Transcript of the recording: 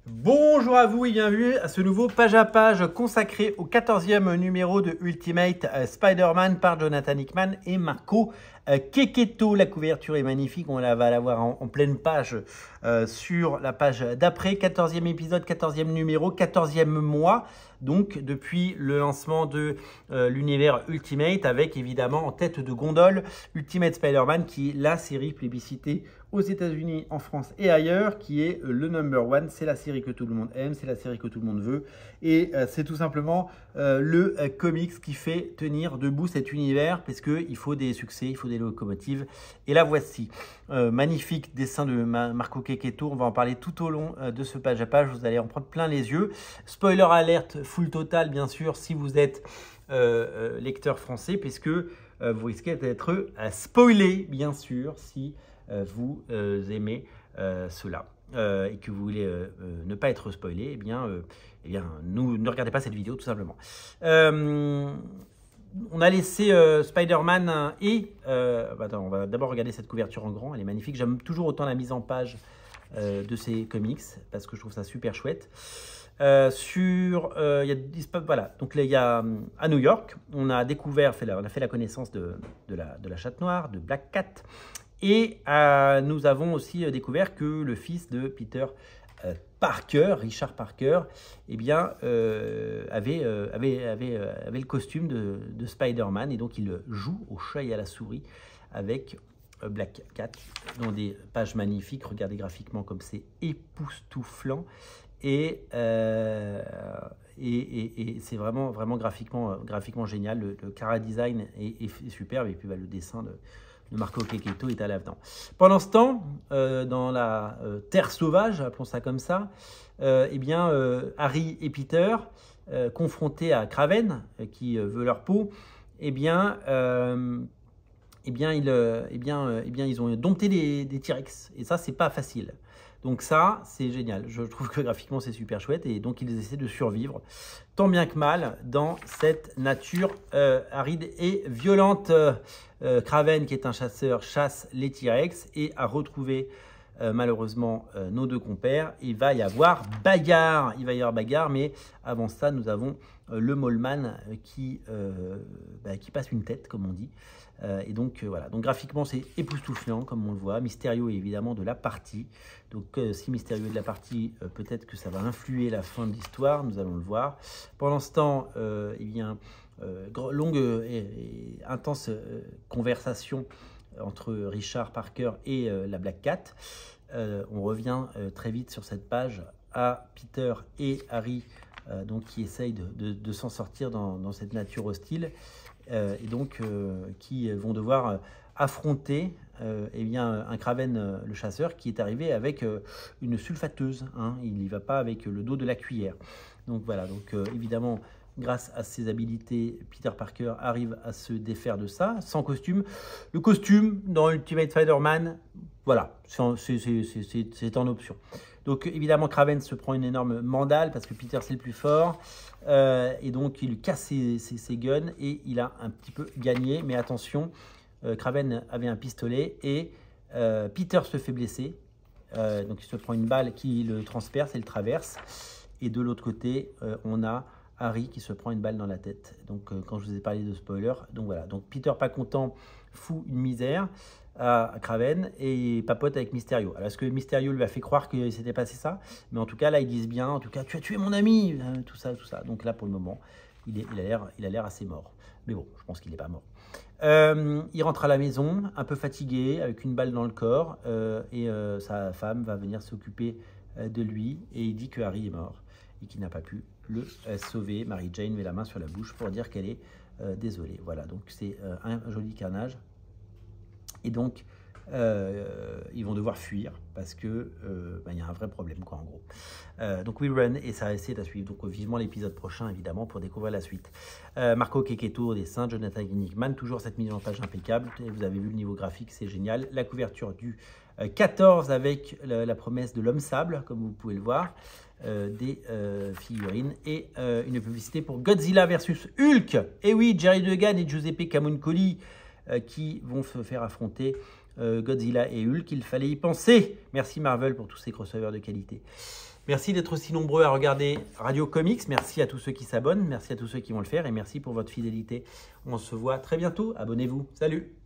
Bonjour à vous et bienvenue à ce nouveau page à page consacré au 14e numéro de Ultimate Spider-Man par Jonathan Hickman et Marco Checchetto. La couverture est magnifique, on va la voir en pleine page sur la page d'après. 14e épisode, 14e numéro, 14e mois. Donc depuis le lancement de l'univers Ultimate avec évidemment en tête de gondole Ultimate Spider-Man qui est la série plébiscitée aux États-Unis, en France et ailleurs, qui est le number one. C'est la série que tout le monde aime, c'est la série que tout le monde veut. Et c'est tout simplement le comics qui fait tenir debout cet univers parce qu'il faut des succès, il faut des locomotives. Et la voici. Magnifique dessin de Marco Checchetto. On va en parler tout au long de ce page à page. Vous allez en prendre plein les yeux. Spoiler alerte full total, bien sûr, si vous êtes lecteur français, puisque vous risquez d'être spoilé, bien sûr, si vous aimez cela et que vous voulez ne pas être spoilé, eh bien ne regardez pas cette vidéo tout simplement. On a laissé Spider-Man et... attends, on va d'abord regarder cette couverture en grand, elle est magnifique. J'aime toujours autant la mise en page de ces comics parce que je trouve ça super chouette. Voilà, donc là, il y a à New York, on a découvert, on a fait la connaissance de la chatte noire, de Black Cat. Et nous avons aussi découvert que le fils de Peter Parker, Richard Parker, eh bien, avait le costume de Spider-Man. Et donc, il joue au chat et à la souris avec Black Cat dans des pages magnifiques. Regardez graphiquement comme c'est époustouflant. Et c'est vraiment graphiquement génial. Le chara design est superbe. Et puis le dessin de Marco Checchetto est à l'avenant. Pendant ce temps, dans la terre sauvage, appelons ça comme ça, Harry et Peter, confrontés à Kraven, qui veut leur peau, ils ont dompté des T-Rex. Et ça, c'est pas facile. Donc ça, c'est génial. Je trouve que graphiquement, c'est super chouette. Et donc, ils essaient de survivre, tant bien que mal, dans cette nature aride et violente. Kraven, qui est un chasseur, chasse les T-Rex et a retrouvé malheureusement nos deux compères. Il va y avoir bagarre. Mais avant ça, nous avons le Mole-Man qui passe une tête, comme on dit. Et donc voilà, donc graphiquement c'est époustouflant comme on le voit. Mysterio est évidemment de la partie, donc si Mysterio est de la partie, peut-être que ça va influer la fin de l'histoire, nous allons le voir. Pendant ce temps, longue et intense conversation entre Richard Parker et la Black Cat. On revient très vite sur cette page à Peter et Harry donc qui essayent de s'en sortir dans cette nature hostile. Et donc qui vont devoir affronter un Kraven, le chasseur, qui est arrivé avec une sulfateuse. Il n'y va pas avec le dos de la cuillère. Donc voilà, donc évidemment, grâce à ses habilités, Peter Parker arrive à se défaire de ça, sans costume. Le costume, dans Ultimate Spider-Man, voilà, c'est en option. Donc évidemment, Kraven se prend une énorme mandale parce que Peter c'est le plus fort. Et donc il lui casse ses guns et il a un petit peu gagné. Mais attention, Kraven avait un pistolet et Peter se fait blesser. Donc il se prend une balle qui le transperce et le traverse. Et de l'autre côté, on a Harry qui se prend une balle dans la tête. Donc quand je vous ai parlé de spoiler, donc voilà. Donc Peter pas content, fout une misère à Kraven et papote avec Mysterio. Alors est-ce que Mysterio lui a fait croire qu'il s'était passé ça? Mais en tout cas là ils disent bien, en tout cas tu as tué mon ami, tout ça. Donc là pour le moment il a l'air assez mort. Mais bon, je pense qu'il n'est pas mort. Il rentre à la maison un peu fatigué avec une balle dans le corps et sa femme va venir s'occuper de lui et il dit que Harry est mort et qu'il n'a pas pu le sauver. Mary Jane met la main sur la bouche pour dire qu'elle est désolée. Voilà, donc c'est un joli carnage. Et donc, ils vont devoir fuir parce que y a un vrai problème, quoi, en gros. Donc, we run et ça c'est à suivre. Donc, vivement l'épisode prochain, évidemment, pour découvrir la suite. Marco Checchetto au dessin, Jonathan Hickman, toujours cette mise en page impeccable. Et vous avez vu le niveau graphique, c'est génial. La couverture du 14 avec la promesse de l'homme sable, comme vous pouvez le voir. Des figurines et une publicité pour Godzilla versus Hulk. Et oui, Jerry Duggan et Giuseppe Camuncoli qui vont se faire affronter Godzilla et Hulk. Il fallait y penser. Merci Marvel pour tous ces crossovers de qualité. Merci d'être aussi nombreux à regarder Radio Comics. Merci à tous ceux qui s'abonnent. Merci à tous ceux qui vont le faire. Et merci pour votre fidélité. On se voit très bientôt. Abonnez-vous. Salut!